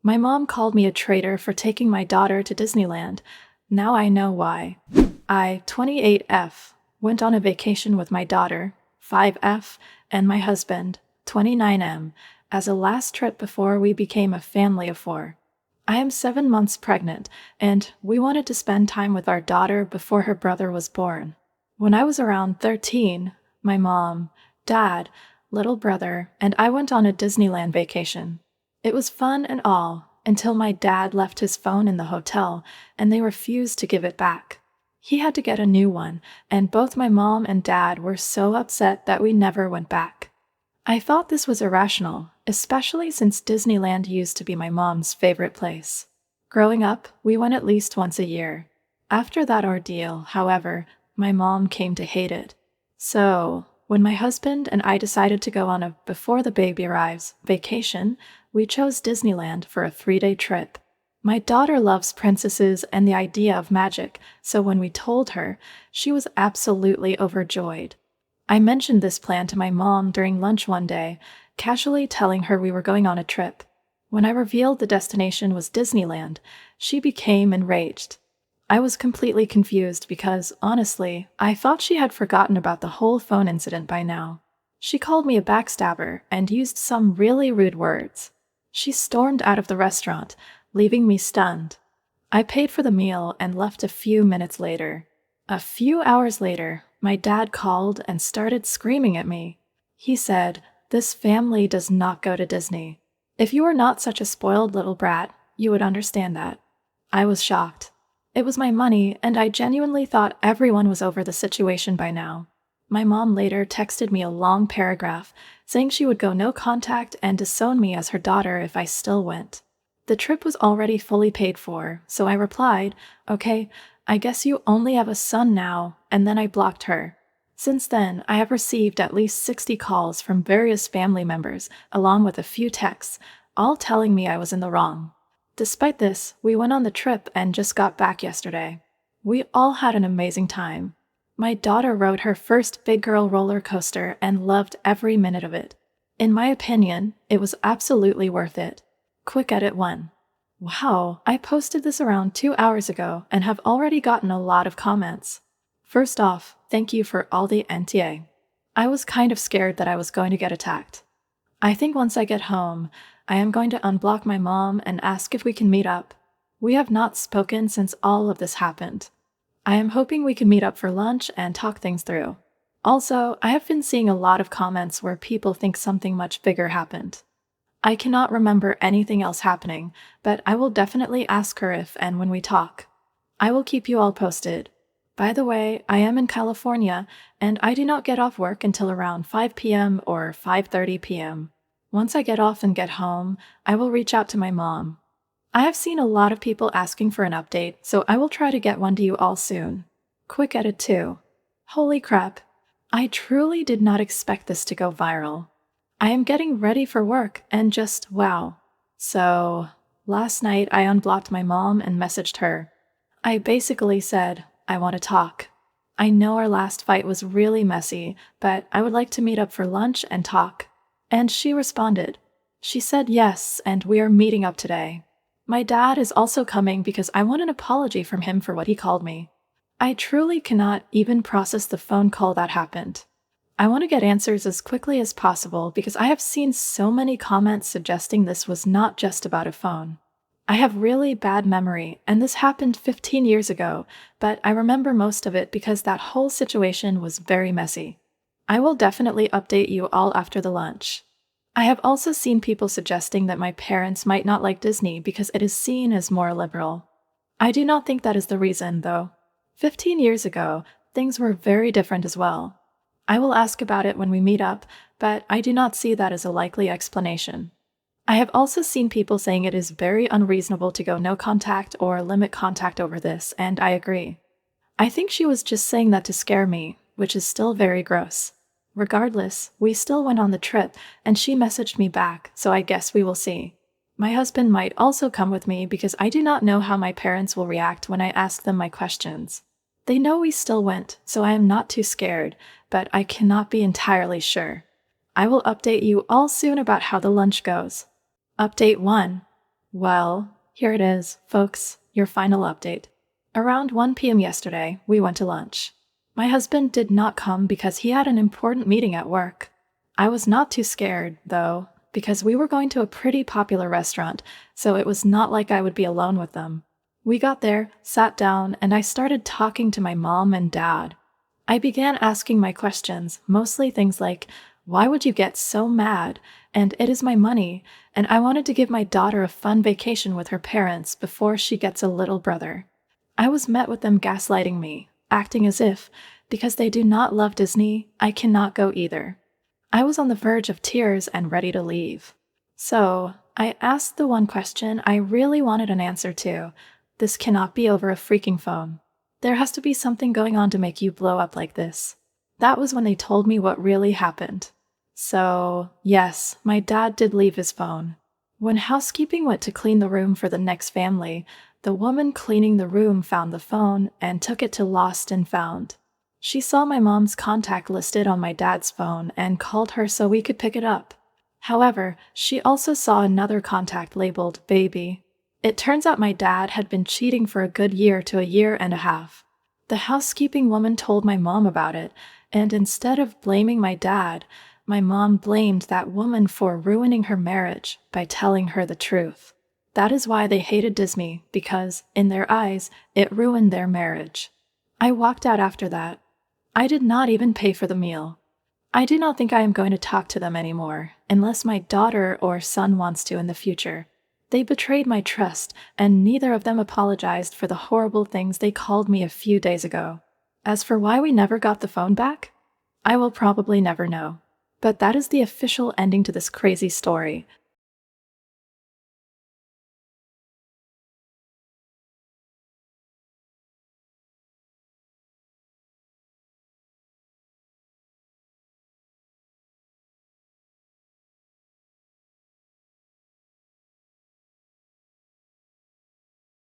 My mom called me a traitor for taking my daughter to Disneyland. Now I know why. I, 28F, went on a vacation with my daughter, 5F, and my husband, 29M, as a last trip before we became a family of 4. I am 7 months pregnant, and we wanted to spend time with our daughter before her brother was born. When I was around 13, my mom, dad, little brother, and I went on a Disneyland vacation. It was fun and all, until my dad left his phone in the hotel, and they refused to give it back. He had to get a new one, and both my mom and dad were so upset that we never went back. I thought this was irrational, especially since Disneyland used to be my mom's favorite place. Growing up, we went at least once a year. After that ordeal, however, my mom came to hate it. So, when my husband and I decided to go on a before the baby arrives vacation, we chose Disneyland for a 3-day trip. My daughter loves princesses and the idea of magic, so when we told her, she was absolutely overjoyed. I mentioned this plan to my mom during lunch one day, casually telling her we were going on a trip. When I revealed the destination was Disneyland, she became enraged. I was completely confused because, honestly, I thought she had forgotten about the whole phone incident by now. She called me a backstabber and used some really rude words. She stormed out of the restaurant, leaving me stunned. I paid for the meal and left a few minutes later. A few hours later, my dad called and started screaming at me. He said, "This family does not go to Disney. If you were not such a spoiled little brat, you would understand that." I was shocked. It was my money, and I genuinely thought everyone was over the situation by now. My mom later texted me a long paragraph, saying she would go no contact and disown me as her daughter if I still went. The trip was already fully paid for, so I replied, "Okay, I guess you only have a son now," and then I blocked her. Since then, I have received at least 60 calls from various family members, along with a few texts, all telling me I was in the wrong. Despite this, we went on the trip and just got back yesterday. We all had an amazing time. My daughter rode her first big girl roller coaster and loved every minute of it. In my opinion, it was absolutely worth it. Quick Edit 1. Wow, I posted this around 2 hours ago and have already gotten a lot of comments. First off, thank you for all the NTA. I was kind of scared that I was going to get attacked. I think once I get home, I am going to unblock my mom and ask if we can meet up. We have not spoken since all of this happened. I am hoping we can meet up for lunch and talk things through. Also, I have been seeing a lot of comments where people think something much bigger happened. I cannot remember anything else happening, but I will definitely ask her if and when we talk. I will keep you all posted. By the way, I am in California, and I do not get off work until around 5 p.m. or 5:30 p.m. Once I get off and get home, I will reach out to my mom. I have seen a lot of people asking for an update, so I will try to get one to you all soon. Quick Edit 2. Holy crap. I truly did not expect this to go viral. I am getting ready for work and just wow. So, last night I unblocked my mom and messaged her. I basically said, "I want to talk. I know our last fight was really messy, but I would like to meet up for lunch and talk." And she responded. She said yes, and we are meeting up today. My dad is also coming because I want an apology from him for what he called me. I truly cannot even process the phone call that happened. I want to get answers as quickly as possible because I have seen so many comments suggesting this was not just about a phone. I have really bad memory, and this happened 15 years ago, but I remember most of it because that whole situation was very messy. I will definitely update you all after the lunch. I have also seen people suggesting that my parents might not like Disney because it is seen as more liberal. I do not think that is the reason, though. 15 years ago, things were very different as well. I will ask about it when we meet up, but I do not see that as a likely explanation. I have also seen people saying it is very unreasonable to go no contact or limit contact over this, and I agree. I think she was just saying that to scare me, which is still very gross. Regardless, we still went on the trip, and she messaged me back, so I guess we will see. My husband might also come with me because I do not know how my parents will react when I ask them my questions. They know we still went, so I am not too scared, but I cannot be entirely sure. I will update you all soon about how the lunch goes. Update 1. Well, here it is, folks, your final update. Around 1 p.m. yesterday, we went to lunch. My husband did not come because he had an important meeting at work. I was not too scared, though, because we were going to a pretty popular restaurant, so it was not like I would be alone with them. We got there, sat down, and I started talking to my mom and dad. I began asking my questions, mostly things like, why would you get so mad? And it is my money, and I wanted to give my daughter a fun vacation with her parents before she gets a little brother. I was met with them gaslighting me, acting as if, because they do not love Disney, I cannot go either. I was on the verge of tears and ready to leave. So, I asked the one question I really wanted an answer to. This cannot be over a freaking phone. There has to be something going on to make you blow up like this. That was when they told me what really happened. So, yes, my dad did leave his phone. When housekeeping went to clean the room for the next family, the woman cleaning the room found the phone and took it to Lost and Found. She saw my mom's contact listed on my dad's phone and called her so we could pick it up. However, she also saw another contact labeled Baby. It turns out my dad had been cheating for a good year to a year and a half. The housekeeping woman told my mom about it, and instead of blaming my dad, my mom blamed that woman for ruining her marriage by telling her the truth. That is why they hated Disney, because, in their eyes, it ruined their marriage. I walked out after that. I did not even pay for the meal. I do not think I am going to talk to them anymore, unless my daughter or son wants to in the future. They betrayed my trust, and neither of them apologized for the horrible things they called me a few days ago. As for why we never got the phone back, I will probably never know. But that is the official ending to this crazy story.